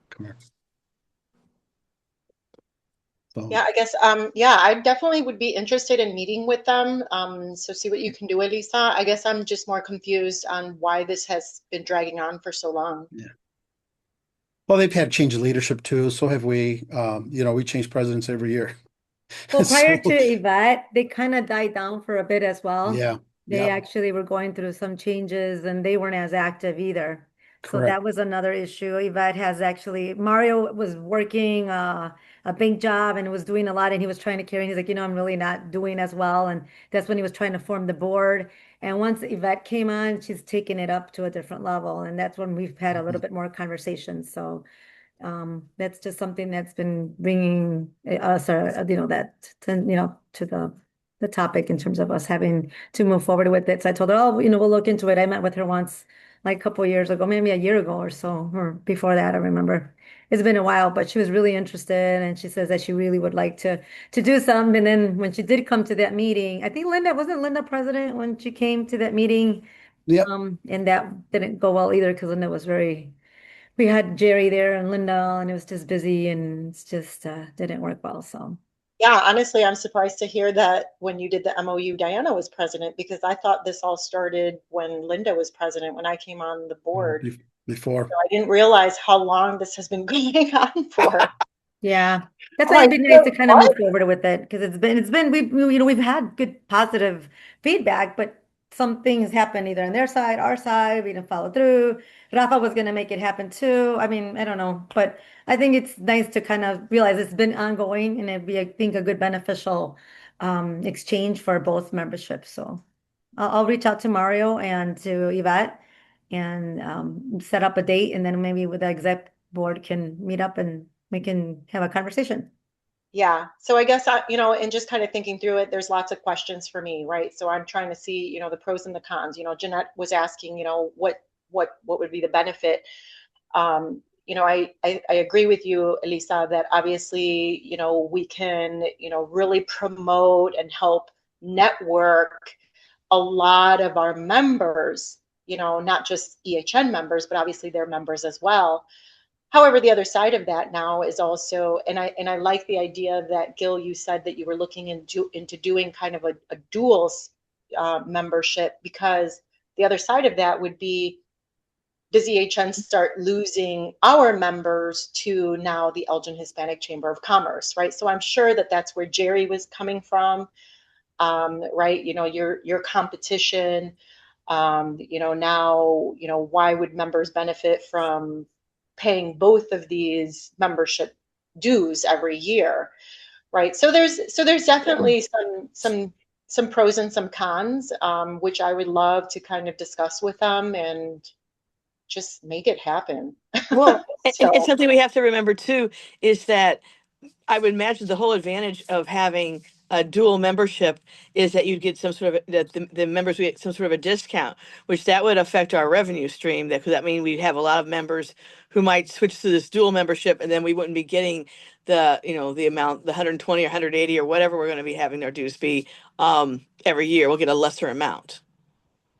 come here. So Yeah, I guess, yeah, I definitely would be interested in meeting with them. So see what you can do, Elisa. I guess I'm just more confused on why this has been dragging on for so long. yeah. Well, they've had change of leadership too. So have we. We change presidents every year. Well, prior to So Yvette, they kind of died down for a bit as well. yeah, They yeah, actually were going through some changes and they weren't as active either. So correct. that was another issue. Yvette has actually, Mario was working a big job and was doing a lot and he was trying to carry, and he's like, I'm really not doing as well. And that's when he was trying to form the board. And once Yvette came on, she's taken it up to a different level. And that's when we've had a little bit more conversations. So that's just something that's been bringing us, to the topic in terms of us having to move forward with it. So I told her, oh, we'll look into it. I met with her once, like a couple of years ago, maybe a year ago or so, or before that, I remember. It's been a while, but she was really interested, and she says that she really would like to do something. And then when she did come to that meeting, I think wasn't Linda president when she came to that meeting, Yep. and that didn't go well either because Linda was very we had Jerry there and Linda, and it was just busy and it's just didn't work well. So, Yeah, honestly, I'm surprised to hear that when you did the MOU, Diana was president, because I thought this all started when Linda was president, when I came on the board. Before. So I didn't realize how long this has been going on for. yeah, that's I'm why it'd like, be nice to kind of what? move forward with it because it's been we've had good positive feedback, but some things happen either on their side, our side, we didn't follow through. Rafa was going to make it happen too. I mean, I don't know, but I think it's nice to kind of realize it's been ongoing and it'd be, I think, a good beneficial exchange for both memberships. So I'll reach out to Mario and to Yvette and set up a date, and then maybe with the exec board can meet up and we can have a conversation. Yeah. So I guess and just kind of thinking through it, there's lots of questions for me, right? So I'm trying to see, the pros and the cons. Jeanette was asking, what would be the benefit? I agree with you, Elisa, that obviously, we can, really promote and help network a lot of our members, not just EHN members, but obviously their members as well. However, the other side of that now is also, and I like the idea that Gil, you said that you were looking into doing kind of a dual membership, because the other side of that would be, does EHN start losing our members to now the Elgin Hispanic Chamber of Commerce, right? So I'm sure that that's where Jerry was coming from, right? Your competition, now, why would members benefit from paying both of these membership dues every year, right? So there's definitely some pros and some cons, which I would love to kind of discuss with them and just make it happen. Well, and So something we have to remember too is that I would imagine the whole advantage of having a dual membership is that you'd get some sort of that the members would get some sort of a discount, which that would affect our revenue stream. That could that mean we'd have a lot of members who might switch to this dual membership, and then we wouldn't be getting the amount, the 120 or 180 or whatever we're going to be having their dues be every year. We'll get a lesser amount.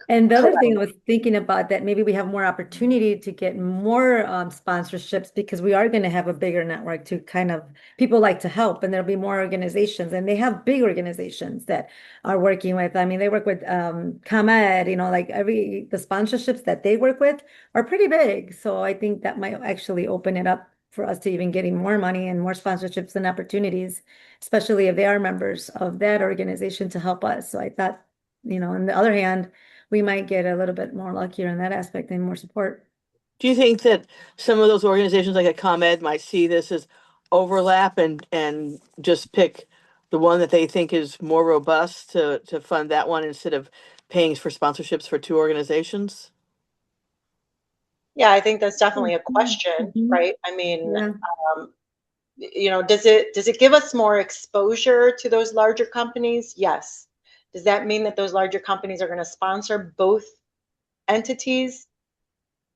And the other correct. thing I was thinking about that maybe we have more opportunity to get more sponsorships because we are going to have a bigger network to kind of people like to help, and there'll be more organizations, and they have big organizations that are working with. I mean, they work with ComEd, like the sponsorships that they work with are pretty big. So I think that might actually open it up for us to even getting more money and more sponsorships and opportunities, especially if they are members of that organization to help us. So I thought, on the other hand, we might get a little bit more luckier in that aspect and more support. Do you think that some of those organizations like a ComEd might see this as overlap and just pick the one that they think is more robust to fund that one instead of paying for sponsorships for two organizations? Yeah, I think that's definitely a Mhm. question, Mhm. right? I mean, Yeah. does it give us more exposure to those larger companies? Yes. Does that mean that those larger companies are going to sponsor both entities?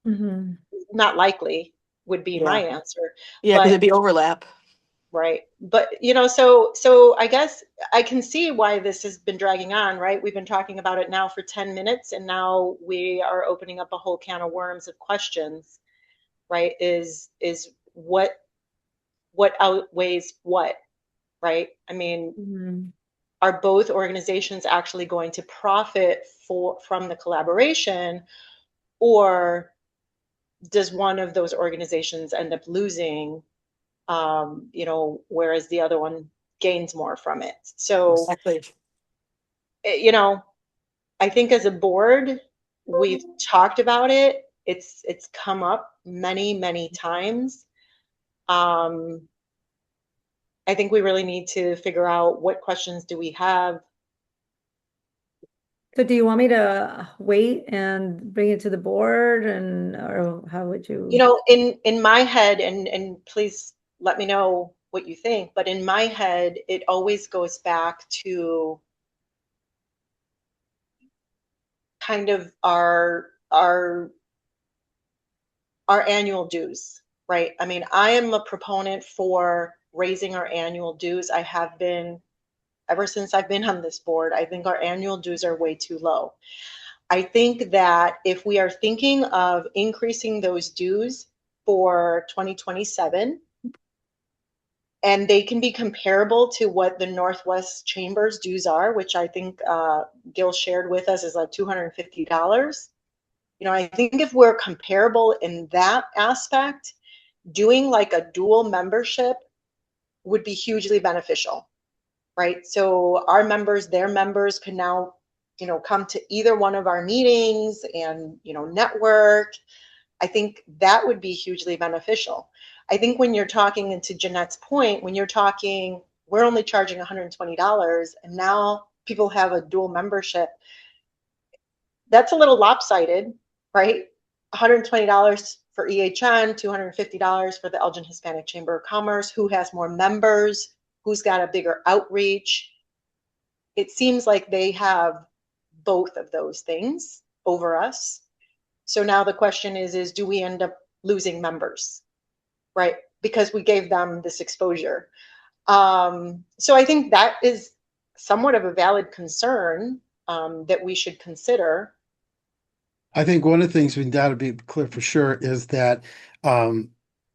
Mhm. Not likely, would be my Yeah, answer. yeah, because But it'd be overlap. right. But so I guess I can see why this has been dragging on, right? We've been talking about it now for 10 minutes, and now we are opening up a whole can of worms of questions, right? Is what outweighs what? right? I mean, Mhm. are both organizations actually going to profit from the collaboration, or does one of those organizations end up losing, whereas the other one gains more from it? So, Exactly. you know, I think as a board, we've talked about it. It's come up many, many times. Um, I think we really need to figure out what questions do we have. So do you want me to wait and bring it to the board, and or how would you? In my head, and please let me know what you think, but in my head, it always goes back to kind of our annual dues, right? I mean, I am a proponent for raising our annual dues. I have been ever since I've been on this board. I think our annual dues are way too low. I think that if we are thinking of increasing those dues for 2027, and they can be comparable to what the Northwest Chamber's dues are, which I think Gil shared with us is like $250. I think if we're comparable in that aspect, doing like a dual membership would be hugely beneficial, right? So our members, their members can now, come to either one of our meetings and, network. I think that would be hugely beneficial. I think when you're talking, into Jeanette's point, when you're talking, we're only charging $120 and now people have a dual membership, that's a little lopsided, right? $120 for EHN, $250 for the Elgin Hispanic Chamber of Commerce. Who has more members? Who's got a bigger outreach? It seems like they have both of those things over us. So now the question is do we end up losing members, right? Because we gave them this exposure. So I think that is somewhat of a valid concern that we should consider. I think one of the things we got to be clear for sure is that um,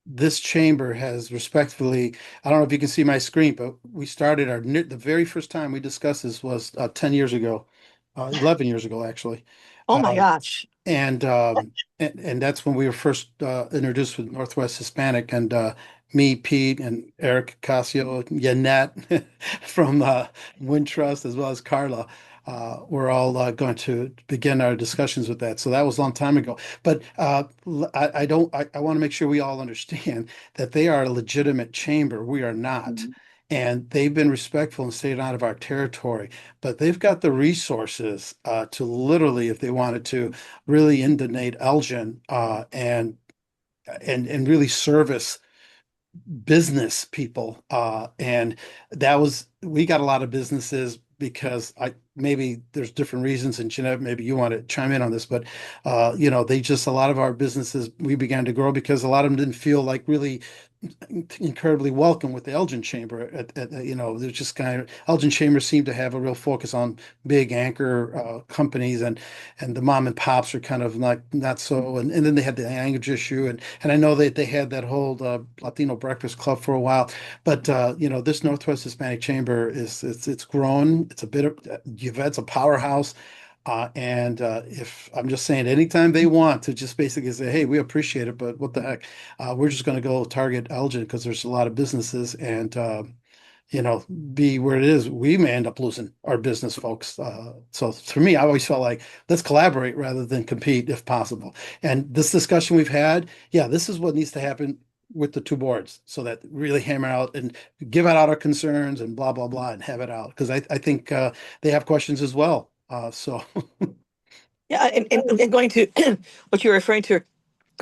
this chamber has respectfully, I don't know if you can see my screen, but we started the very first time we discussed this was 10 years ago, 11 years ago, actually. Oh my Uh, gosh. and that's when we were first introduced with Northwest Hispanic, and me, Pete, and Eric Casio, Yanette from Wintrust, as well as Carla. We're all going to begin our discussions with that. So that was a long time ago. But I want to make sure we all understand that they are a legitimate chamber. We are not. And they've been respectful and stayed out of our territory, but they've got the resources to literally, if they wanted to, really inundate Elgin and really service business people. And that was we got a lot of businesses because I maybe there's different reasons, and Jeanette, maybe you want to chime in on this, but they just a lot of our businesses we began to grow because a lot of them didn't feel like really incredibly welcome with the Elgin Chamber. There's just kind of Elgin Chamber seemed to have a real focus on big anchor companies, and the mom and pops are kind of not so. And then they had the language issue, and I know that they had that whole Latino Breakfast Club for a while, but this Northwest Hispanic Chamber it's grown. It's a bit of Yvette's a powerhouse. And if I'm just saying, anytime they want to just basically say, hey, we appreciate it, but what the heck, we're just going to go target Elgin because there's a lot of businesses and, be where it is, we may end up losing our business folks. So for me, I always felt like let's collaborate rather than compete if possible. And this discussion we've had, yeah, this is what needs to happen with the two boards so that really hammer out and give out our concerns and blah, blah, blah, and have it out. Because I think they have questions as well. So Yeah, and going to what you're referring to,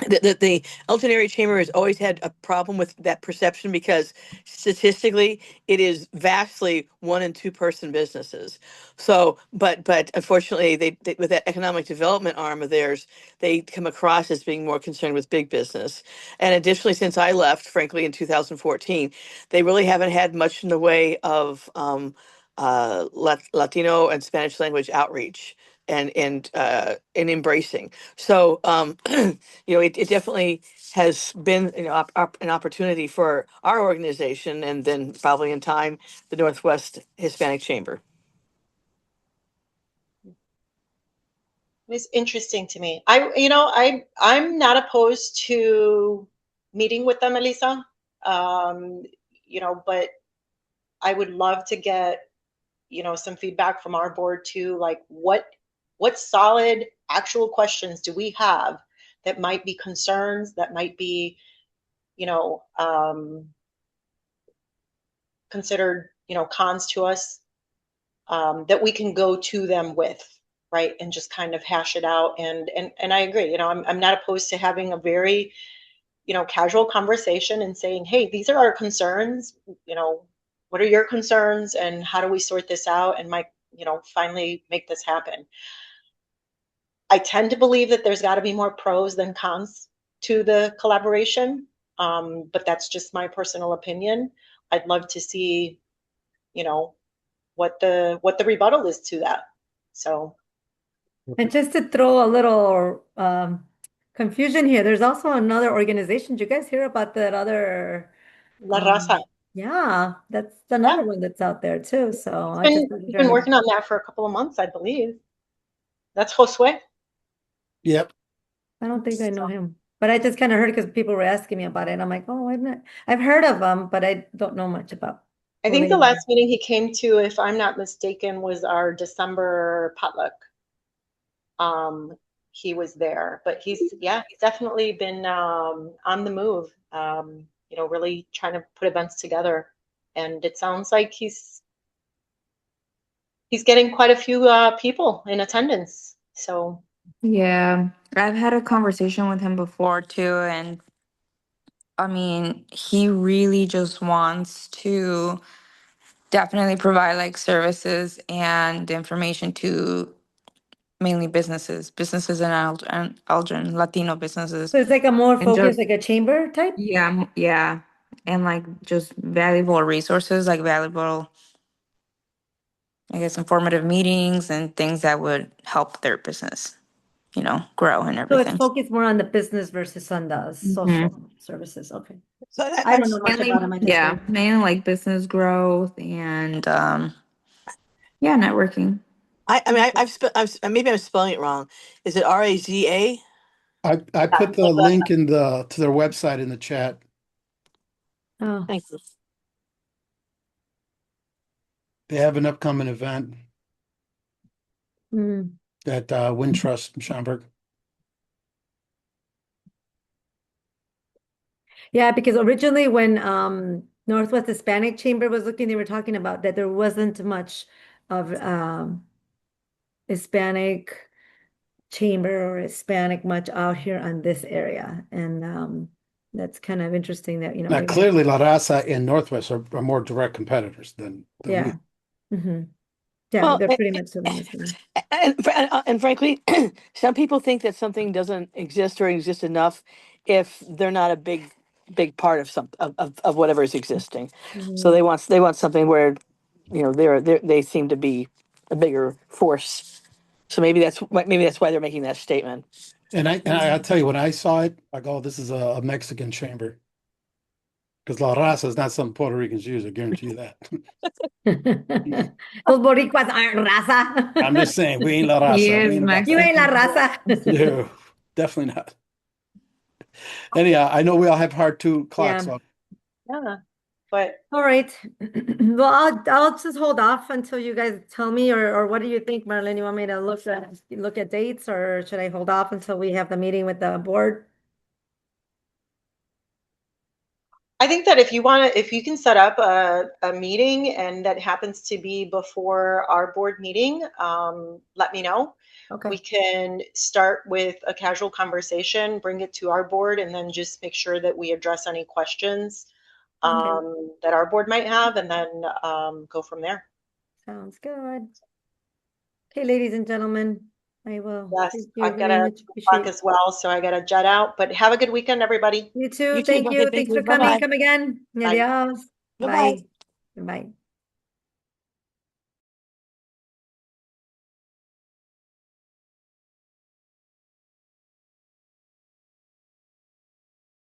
the Elgin Area Chamber has always had a problem with that perception because statistically it is vastly one and two person businesses. So, but unfortunately, they with that economic development arm of theirs, they come across as being more concerned with big business. And additionally, since I left, frankly, in 2014, they really haven't had much in the way of Latino and Spanish language outreach. and embracing. So it definitely has been an opportunity for our organization, and then probably in time the Northwest Hispanic Chamber. It's interesting to me. I'm not opposed to meeting with them, Elisa. But I would love to get, some feedback from our board too, like what solid actual questions do we have that might be concerns, that might be, considered, cons to us, that we can go to them with, right, and just kind of hash it out. And I agree. I'm not opposed to having a very, casual conversation and saying, hey, these are our concerns. What are your concerns, and how do we sort this out, and might, finally make this happen. I tend to believe that there's got to be more pros than cons to the collaboration, but that's just my personal opinion. I'd love to see, what the rebuttal is to that. So, And just to throw a little confusion here, there's also another organization. Did you guys hear about that other? La Raza. Yeah, that's Yeah. another one that's out there too. So I just He's been working on that for a couple of months, I believe. That's Josue. Yep. I don't think I know him, but I just kind of heard because people were asking me about it. I'm like, oh, I've heard of him, but I don't know much about. I think the last meeting he came to, if I'm not mistaken, was our December potluck. He was there, but he's definitely been on the move. Really trying to put events together, and it sounds like he's getting quite a few people in attendance. So Yeah, I've had a conversation with him before too, and I mean, he really just wants to definitely provide like services and information to mainly businesses in Elgin, Latino businesses, So it's like a more and focused, just like a chamber type? yeah, yeah, and like just valuable resources, like valuable, I guess, informative meetings and things that would help their business, grow and So it's everything. focused more on the business versus on the Mhm. social services. Okay. So I don't know much Mainly, about him. I just yeah, heard. mainly like business growth and yeah, networking. I mean, maybe I'm spelling it wrong. Is it RAZA? I yeah, put the link to their website in the chat. Oh, Thank you. They have an upcoming event mm. at Wintrust in Schaumburg. Yeah, because originally when Northwest Hispanic Chamber was looking, they were talking about that there wasn't much of Hispanic chamber or Hispanic much out here on this area. And that's kind of interesting that, Now, they want, clearly, La Raza and Northwest are more direct competitors than we. yeah. Yeah, Well, they're pretty much selling this one. and frankly, some people think that something doesn't exist or exist enough if they're not a big part of of whatever is existing. So Mhm. they want something where they seem to be a bigger force. So maybe that's why they're making that statement. I'll tell you, when I saw it, I go, "This is a Mexican chamber," because La Raza is not something Puerto Ricans use. I guarantee you that. Those Boricuas aren't I'm just raza. saying, we ain't La He Raza. We is ain't about You that. ain't la Mexican. raza. No, definitely not. Anyhow, I know we all have hard 2 o'clock, Yeah. so yeah. But All right. Well, I'll just hold off until you guys tell me, or what do you think, Marilyn? You want me to look at dates, or should I hold off until we have the meeting with the board? I think that if you can set up a meeting and that happens to be before our board meeting, let me know. Okay. We can start with a casual conversation, bring it to our board, and then just make sure that we address any questions Okay. that our board might have, and then go from there. Sounds good. Okay, ladies and gentlemen, I will. Yes, Thank you I've got very a much. 2 o'clock Appreciate as well, so I got to jet out. But have a good weekend, everybody. you too. You too. Thank Okay, you. thank Thanks you. for Bye coming. bye. Come again. Bye. Adios. Goodbye. Bye. Bye.